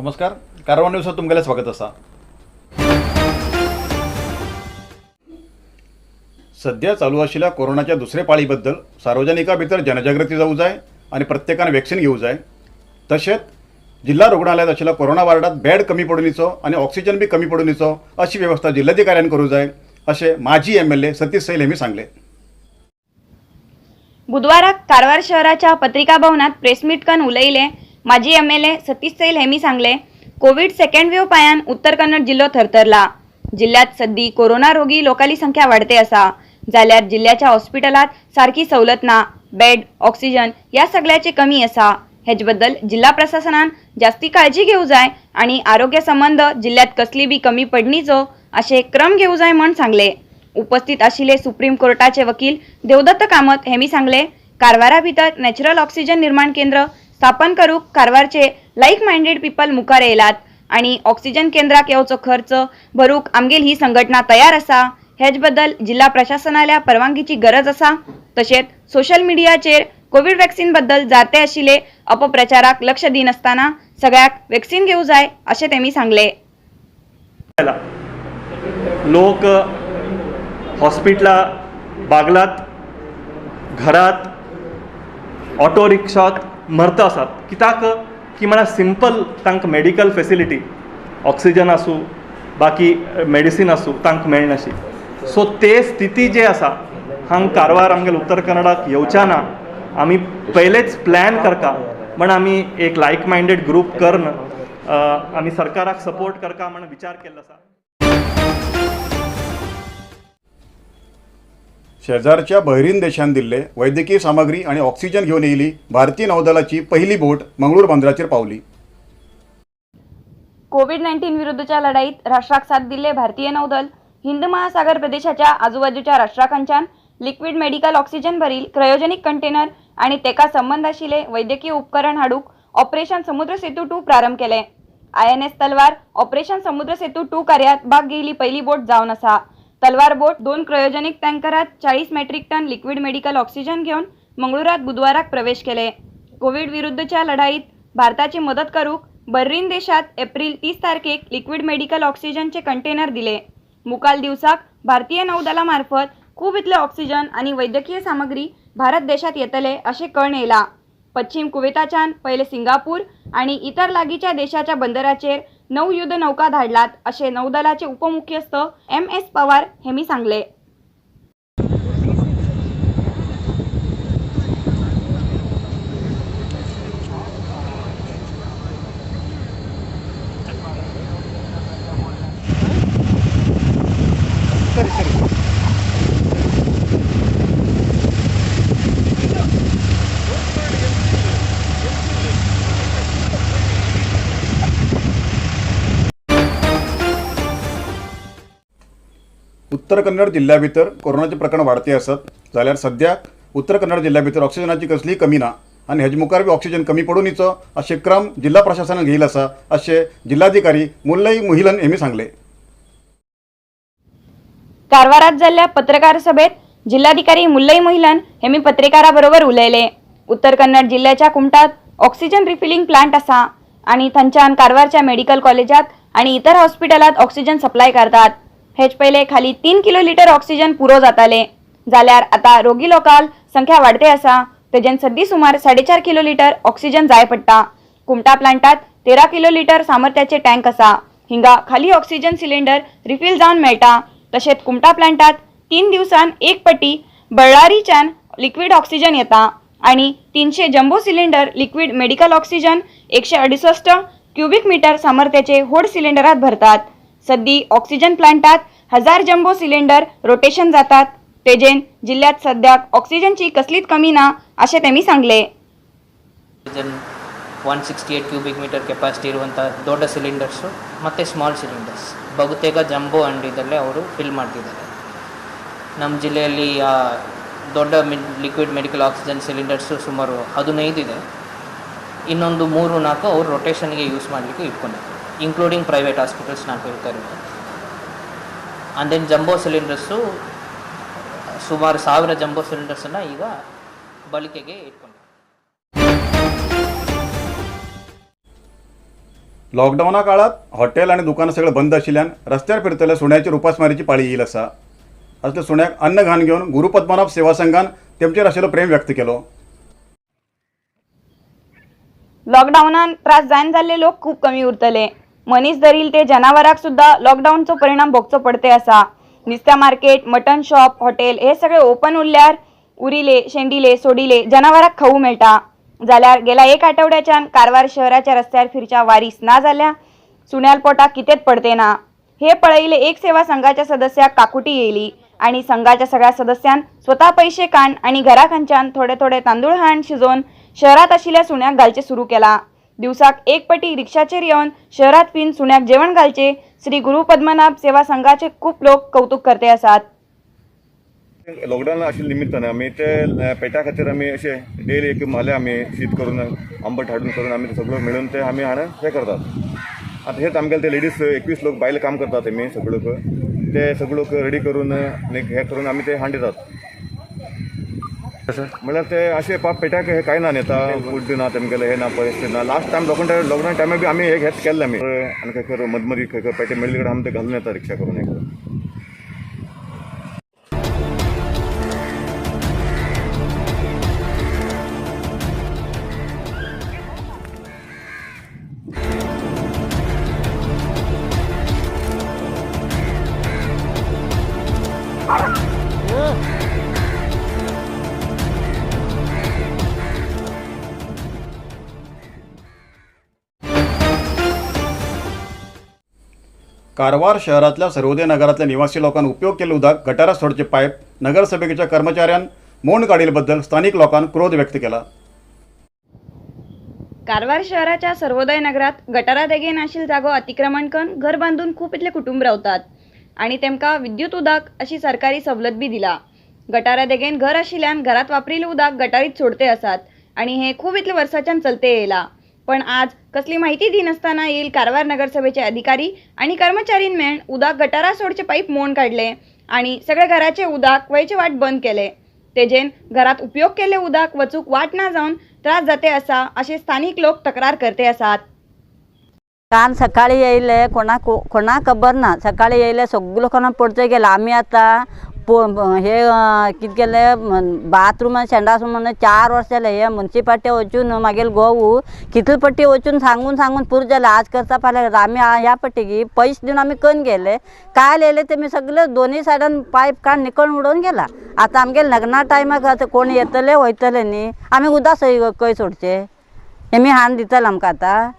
नमस्कार. कारवार न्यूजवर तुमगेले स्वागत असा. सध्या चालू असलेल्या कोरोनाच्या दुसऱ्या पाळीबद्दल सार्वजनिका भितर जनजागृती जाऊ जाय आणि प्रत्येकाने वॅक्सिन घेऊ जाय. तसेच जिल्हा रुग्णालयात असलेल्या कोरोना वार्डात बेड कमी पडूनिचो आणि ऑक्सिजन बी कमी पडूनिचो अशी व्यवस्था जिल्हाधिकाऱ्यांनी करू जाय असे माजी MLA सतीश सैल यांनी सांगले. बुधवाराक कारवार शहराच्या पत्रिका भवनात प्रेस मीट कन उलयले माजी MLA सतीश सैल हेमी सांगले. कोविड सेकंड वेव्ह पायान उत्तर कन्नड जिल्हो थरथरला. जिल्ह्यात सद्दी कोरोना रोगी लोकांची संख्या वाढते असा. जाल्यार जिल्ह्याच्या हॉस्पिटलात सारखी सवलत ना, बेड, ऑक्सिजन या सगळ्याची कमी असा. हेच बद्दल जिल्हा प्रशासनान जास्ती काळजी घेऊ जाय आणि आरोग्य संबंध जिल्ह्यात कसली बी कमी पडणीचो असे क्रम घेऊ जाय म्हण सांगले. उपस्थित आशिल्ले सुप्रीम कोर्टाचे वकील देवदत्त कामत हेमी सांगले. कारवारा भितर नॅचरल ऑक्सिजन निर्माण केंद्र स्थापन करूक कारवारचे लाईक माइंडेड पीपल मुखार येयलात आणि ऑक्सिजन केंद्राक येवचो खर्च भरूक आमगेल ही संघटना तयार असा. हेच बद्दल जिल्हा प्रशासनाल्या परवानगीची गरज असा. तसेच सोशल मीडियाचेर कोविड वॅक्सिन बद्दल जाते आशिल्ले अपप्रचाराक लक्ष दिन असताना सगळ्याक वॅक्सिन घेऊ जाय असे तेमी सांगले. लोक हॉस्पिटला बागलात, घरात, ऑटो रिक्षात मरता आसात. कित्याक की मला सिंपल तांकां मेडिकल फेसिलिटी ऑक्सिजन आसूं बाकी मेडिसीन आसूं तांकां मेळनाशी. सो ते स्थिती जे आसा हांगा कारवार आमगेल्या उत्तर कन्नडाक येवच्या ना. आमी पयलेच प्लॅन करता म्हण आमी एक लायक माइंडेड ग्रूप करून आमी सरकाराक सपोर्ट करता म्हण विचार केल्लो आसा. शेजारच्या बहरीन देशांत दिल्ले वैद्यकीय सामग्री आणि ऑक्सिजन घेऊन येयली भारतीय नौदलाची पहिली बोट मंगळूर बंदराचेर पावली. कोविड-19 विरुद्धच्या लढाईत राष्ट्राक साथ दिले भारतीय नौदल हिंद महासागर प्रदेशाच्या आजूबाजूच्या राष्ट्रांच्यान लिक्विड मेडिकल ऑक्सिजन भरील क्रायोजेनिक कंटेनर आणि तेका संबंध आशिल्ले वैद्यकीय उपकरण हाडूक ऑपरेशन समुद्र सेतू 2 प्रारंभ केले. INS तलवार ऑपरेशन समुद्र सेतू 2 कार्यात भाग घेयली पहिली बोट जावन आसा. तलवार बोट 2 क्रायोजेनिक टँकरात 40 metric ton liquid medical oxygen घेऊन मंगळुरात बुधवाराक प्रवेश केले. कोविड विरुद्धच्या लढाईत भारताची मदत करूक बहरीन देशात एप्रिल 30 तारखेक लिक्विड मेडिकल ऑक्सिजनचे कंटेनर दिले. मुखाल दिवसाक भारतीय नौदलामार्फत खूप इतले ऑक्सिजन आणि वैद्यकीय सामग्री भारत देशात येतले असे कळण येयला. पश्चिम कुवेताच्यान पहिले सिंगापूर आणि इतर लागीच्या देशाच्या बंदराचेर 9 युद्ध नौका धाडलात असे नौदलाचे उपमुख्यस्थ MS पवार हेमी सांगले. उत्तर कन्नड जिल्ह्या भितर कोरोनाचे प्रकरण वाढते असत. जाल्यार सध्या उत्तर कन्नड जिल्ह्या भितर ऑक्सिजनाची कसली कमी ना आणि हेजे मुखार बी ऑक्सिजन कमी पडूनिचो असे क्रम जिल्हा प्रशासनान घेयला असा असे जिल्हाधिकारी मुल्लई मुहिलन हेमी सांगले. कारवारात जाल्ल्या पत्रकार सभेत जिल्हाधिकारी मुल्लई मोहिलन हेमी पत्रकाराबरोबर उलयले. उत्तर कन्नड जिल्ह्याच्या कुमटात ऑक्सिजन रिफिलिंग प्लांट असा आणि थंच्यान कारवारच्या मेडिकल कॉलेजात आणि इतर हॉस्पिटलात ऑक्सिजन सप्लाय करतात. हेच पहिले खाली 3 किलो लिटर ऑक्सिजन पुरो जाताले. जाल्यार आता रोगी लोकाल संख्या वाढते असा. तेजेन सद्दी सुमार 4.5 किलो लिटर ऑक्सिजन जाय पडटा. कुमटा प्लांटात 13 किलो लिटर सामर्थ्याचे टँक असा. हिंगा खाली ऑक्सिजन सिलेंडर रिफिल जावन मेळटा. तसेच कुमटा प्लांटात 3 दिवसान एक पट्टी बळ्ळारीच्यान लिक्विड ऑक्सिजन येता आणि 300 jumbo cylinder liquid medical oxygen 168 cubic metre सामर्थ्याचे होड सिलेंडरात भरतात. सद्दी ऑक्सिजन प्लांटात 1000 जम्बो सिलेंडर रोटेशन जातात. तेजेन जिल्ह्यात सध्या ऑक्सिजनची कसलीच कमी ना असे तेमी सांगले. 168 ಕ್ಯೂಬಿಕ್ ಮೀಟರ್ ಕೆಪಾಸಿಟಿ ಇರುವಂಥ ದೊಡ್ಡ ಸಿಲಿಂಡರ್ಸು ಮತ್ತು ಸ್ಮಾಲ್ ಸಿಲಿಂಡರ್ಸ್ ಬಹುತೇಕ ಜಂಬೋ ಅಂಡಿದಲ್ಲೇ ಅವರು ಫಿಲ್ ಮಾಡ್ತಿದ್ದಾರೆ. ನಮ್ಮ ಜಿಲ್ಲೆಯಲ್ಲಿ ದೊಡ್ಡ ಲಿಕ್ವಿಡ್ ಮೆಡಿಕಲ್ ಆಕ್ಸಿಜನ್ ಸಿಲಿಂಡರ್ಸು ಸುಮಾರು 15 ಇದೆ. ಇನ್ನೊಂದು 3-4 ಅವರು ರೊಟೇಷನ್ಗೆ ಯೂಸ್ ಮಾಡಲಿಕ್ಕೆ ಇಟ್ಕೊಂಡಿದ್ದಾರೆ, ಇನ್ಕ್ಲೂಡಿಂಗ್ ಪ್ರೈವೇಟ್ ಹಾಸ್ಪಿಟಲ್ಸ್ ನಾನು ಹೇಳ್ತಾ ಇರೋದು. ಆ್ಯಂಡ್ ದೆನ್ ಜಂಬೋ ಸಿಲಿಂಡರ್ಸು ಸುಮಾರು 1000 ಜಂಬೋ ಸಿಲಿಂಡರ್ಸನ್ನು ಈಗ ಬಳಕೆಗೆ ಇಟ್ಕೊಂಡಿದ್ದಾರೆ. लॉकडाऊना काळात हॉटेल आणि दुकानं सगळं बंद आशिल्ल्यान रस्त्यार फिरतल्या सुण्याची उपासमारीची पाळी येईल असा असले सुण्याक अन्न घाण घेऊन गुरु पद्मनाभ सेवा संघान तेमचेर आशिल्लो प्रेम व्यक्त केलो. लॉकडाऊनान त्रास जायन जाल्ले लोक खूप कमी उरतले. मनीस धरील ते जनावरांक सुद्धा लॉकडाऊनचो परिणाम भोगचो पडते असा. नुस्त्या मार्केट, मटन शॉप, हॉटेल हे सगळे ओपन उरल्यार उरिले, शेंडिले, सोडिले जनावरांक खाऊ मेळटा. जाल्यार गेल्या एक आठवड्याच्यान कारवार शहराच्या रस्त्यार फिरच्या वारीस ना जाल्या सुण्याल पोटाक कितेंच पडते ना. हे पळयले एक सेवा संघाच्या सदस्याक काकुटी येयली आणि संघाच्या सगळ्या सदस्यान स्वतः पैसे काण आणि घराखांच्यान थोडे थोडे तांदूळ हाण शिजोवन शहरात आशिल्ल्या सुण्याक घालचे सुरू केला. दिवसाक एक पटी रिक्षाचेर येवन शहरात फिन सुण्याक जेवण घालचे श्री गुरु पद्मनाभ सेवा संघाचे खूप लोक कौतुक करते आसात. लॉकडाऊन आशिल्ल्या निमित्तान आमी ते पेटा खातीर आमी अशे डेली एक म्हाले आमी शीत करून आंबट हाडून करून आमी सगळो मेळून ते आमी हाडून हे करतात. आतां हेच आमगेले ते लेडीज 21 लोक बायले काम करतात आमी सगळो ते सगळो रेडी करून हे करून आमी ते हांडितात. म्हळ्यार ते अशे पेट्याक हे कांय ना नेता फूड ना तेमगेले हे ना परिस्थिती ना. लास्ट टायम लॉकडाऊन टायमार बी आमी हेच केल्ले आमी आनी खंय मदमदी खंय पेटे मेळ्ळे कडेन आमी ते घालून येता रिक्षा करून हे करून. कारवार शहरातल्या सर्वोदय नगरातल्या निवासी लोकांनी उपयोग केले उदक गटारात सोडचे पाईप नगरसेवकेच्या कर्मचाऱ्यान मोड काडिल्ल्याबद्दल स्थानिक लोकांनी क्रोध व्यक्त केला. कारवार शहराच्या सर्वोदय नगरात गटारा देगेन आशिल्ल जागो अतिक्रमण करून घर बांधून खूप इतले कुटुंब रावतात आणि तेमकां विद्युत उदक अशी सरकारी सवलत बी दिला. गटारा देगेन घर आशिल्ल्यान घरात वापरिल्लें उदक गटारीत सोडते आसात आणि हे खूप इतले वर्साच्यान चलते येयला. पण आज कसली माहिती दिनासतना येईल कारवार नगरसभेचे अधिकारी आणि कर्मचारीन मेळून उदक गटारा सोडचे पाईप मोड काढले आणि सगळे घराचे उदक वयचे वाट बंद केले. तेजेन घरात उपयोग केले उदक वचूक वाट ना जावन त्रास जाते असा असे स्थानिक लोक तक्रार करते आसात. काल सकाळी येयले कोणाक खबर ना. सकाळी येयले सगळ्या लोकांना पडचे गेला. आम्ही आता हे कितें केलें बाथरूम संडास म्हणून 4 वर्स जाले. हे मुन्सिपाल्टी वचून मागीर गोवू कितले पट्टी वचून सांगून पुरो जालें. आज करता फाल्यां आमी ह्या पट्टीकी पयशे दिवन आमी करून गेले. काल येयले तेमी सगळे दोनूय सायडान पायप काड निकळून उडोवन गेला. आतां आमगे लग्ना टायमाक आतां कोण येतले वयतले न्ही आमी उदक खंय सोडचे. हेमी हाण दितले आमकां आतां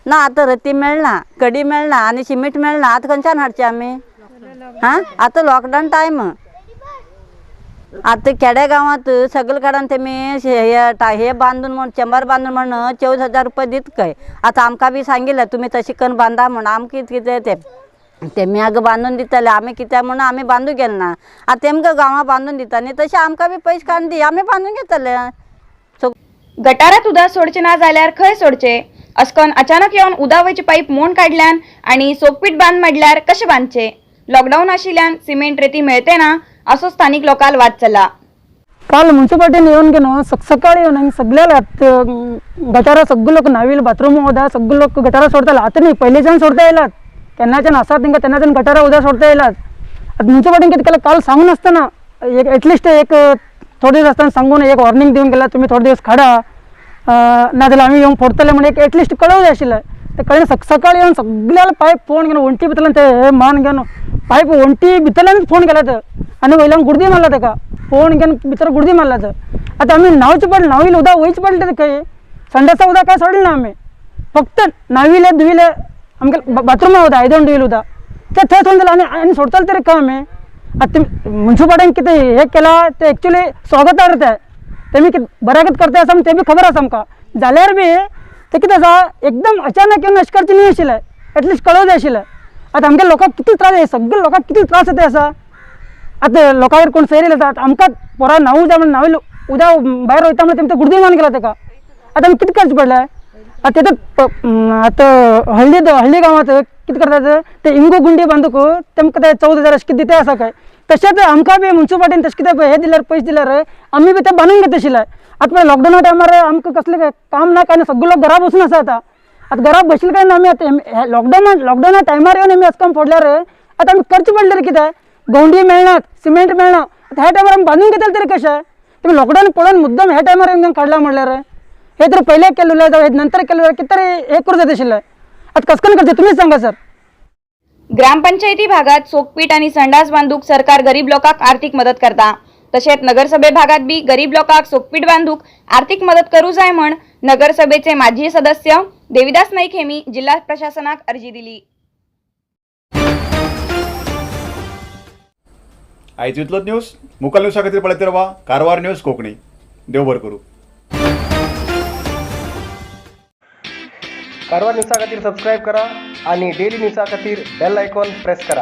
ना. आतां रती मेळना, कडी मेळना आनी सिमीट मेळना. आतां खंयच्यान हाडचे आमी हां. आतां लॉकडावन टायम. आतां खेडे गांवांत सगळे कडेन तेमी हे बांदून म्हण चेंबर बांदून म्हण 24,000 रुपया दित खंय. आतां आमकां बी सांगिल्लें तुमी तशें करून बांदा म्हण. आमकां कितें तेमी हांगा बांदून दितले आमी कित्याक म्हण आमी बांदूं गेले ना. आतां तेमकां गांवां बांदून दिता न्ही तशें आमकां बी पयशे काडून दी आमी बांदून घेतले. गटारात उदक सोडचे ना जाल्यार खंय सोडचे अशें करून अचानक येवन उदक वयचे पाईप मोड काडल्यान आणि सोकपीट बांद म्हटल्यार कशें बांदचे. लॉकडाऊन आशिल्ल्यान सिमेंट रेती मेळते ना असो स्थानिक लोकांल वाद चल्ला. काल म्युन्सिपाल्टीन येवन गे सकाळी येवन आमी सगळ्या गटारा सगळे लोक न्हावील बाथरूम वदा सगळे लोक गटारा सोडताले. आतां न्ही पयलींच्यान सोडता येयलात. केन्नाच्यान आसात तेंकां तेन्नाच्यान गटारा उदक सोडता येयलात. आतां म्युन्सिपाल्टीन कितें केलें काल सांगून आसतना एटलिस्ट एक थोडे दीस आसतना सांगून एक वॉर्निंग दिवन गेला तुमी थोडे दीस काडा नाजाल्यार आमी येवन फोडटले म्हणून एक एटलिस्ट कळोवं जाय आशिल्लें. ते कळ्ळें सकाळी येवन सगळ्याला पायप फोन घेवन वंटी भितरल्यान ते हे मान घेवन पायप वंटी भितरल्यानच फोन केल्यात आनी वयल्यान गुर्दी मारला ताका. फोन घेवन भितर गुर्दी मारल्यात. आतां आमी न्हांवचें पडलें न्हावील उदक वयचें पडलें खंय. संडासा उदक काय सोडलें ना आमी. फक्त न्हाविले धुविले आमगे बाथरुमा उदक आयदन धुविलें उदक ते थंय सोडून जालें आनी सोडताले तरी काम आमी. आतां म्युन्सिपाल्टीन कितें हे केलां ते एक्चुली स्वागतार्ह ते तेमी कितें बऱ्याकच करता आसा ते बी खबर आसा आमकां. जाल्यार बी ते कितें आसा एकदम अचानक येवन अशें करचें न्ही आशिल्लें. एटलिस्ट कळोवं जाय आशिल्लें. आतां आमगे लोकांक कितले त्रास जाय सगळे लोकांक कितले त्रास जाता आसा. आतां लोकांक कोण सैरील आसात आमकां पोरा न्हावूं जाय म्हण न्हावील उदक भायर वयता म्हण तेमकां गुर्दी मान गेला ताका. आतां आमी कितें करचें पडलें. आतां तें आतां हळदी गांवांत कितें करतात ते इंगू गुंडी बांदूक तेमकां ते 14,000 अशें कितें दिता आसा खंय. तशेंच आमकां बी म्युन्सिपाल्टीन तशें कितें हे दिल्यार पयशे दिल्यार आमी बी ते बांदून घेता आशिल्ले. आतां पळय लॉकडावना टायमार आमकां कसलें काम ना काय ना सगळे लोक घरा बसून आसा. आता घरात बसले काय ना आम्ही आता लॉकडाऊन टायमार येऊन आम्ही असं फोडल्यार आता आम्ही खर्च पडले रे किती गवंडी मेळनात सिमेंट मेळना आता ह्या टायमार आम्ही बांधून घेतले तरी कशें तुम्ही लॉकडाऊन पळोवन मुद्दम ह्या टायमार येऊन काढला म्हणल्यार हे तर पहिले केलेलं जावं हे नंतर केलेलं किती तरी हे करू जात आशिल्लें आता कसं करचे तुम्हीच सांगा सर. ग्रामपंचायती भागात सोकपीट आणि संडास बांधूक सरकार गरीब लोकांक आर्थिक मदत करता. तशेंच नगरसभे भागात बी गरीब लोकांक सोकपीट बांधूक आर्थिक मदत करू जाय म्हण नगरसभेचे माजी सदस्य देविदास नाईक हेमी जिल्हा प्रशासनाक अर्जी दिली. आयज इतलोच न्यूज. मुखाल न्यूजा खातीर पळयत रावा कारवार न्यूज कोंकणी. देव बरें करूं. कारवार न्यूजा खातीर सबस्क्राईब करा आणि डेली न्यूजा खातीर बेल आयकॉन प्रेस करा.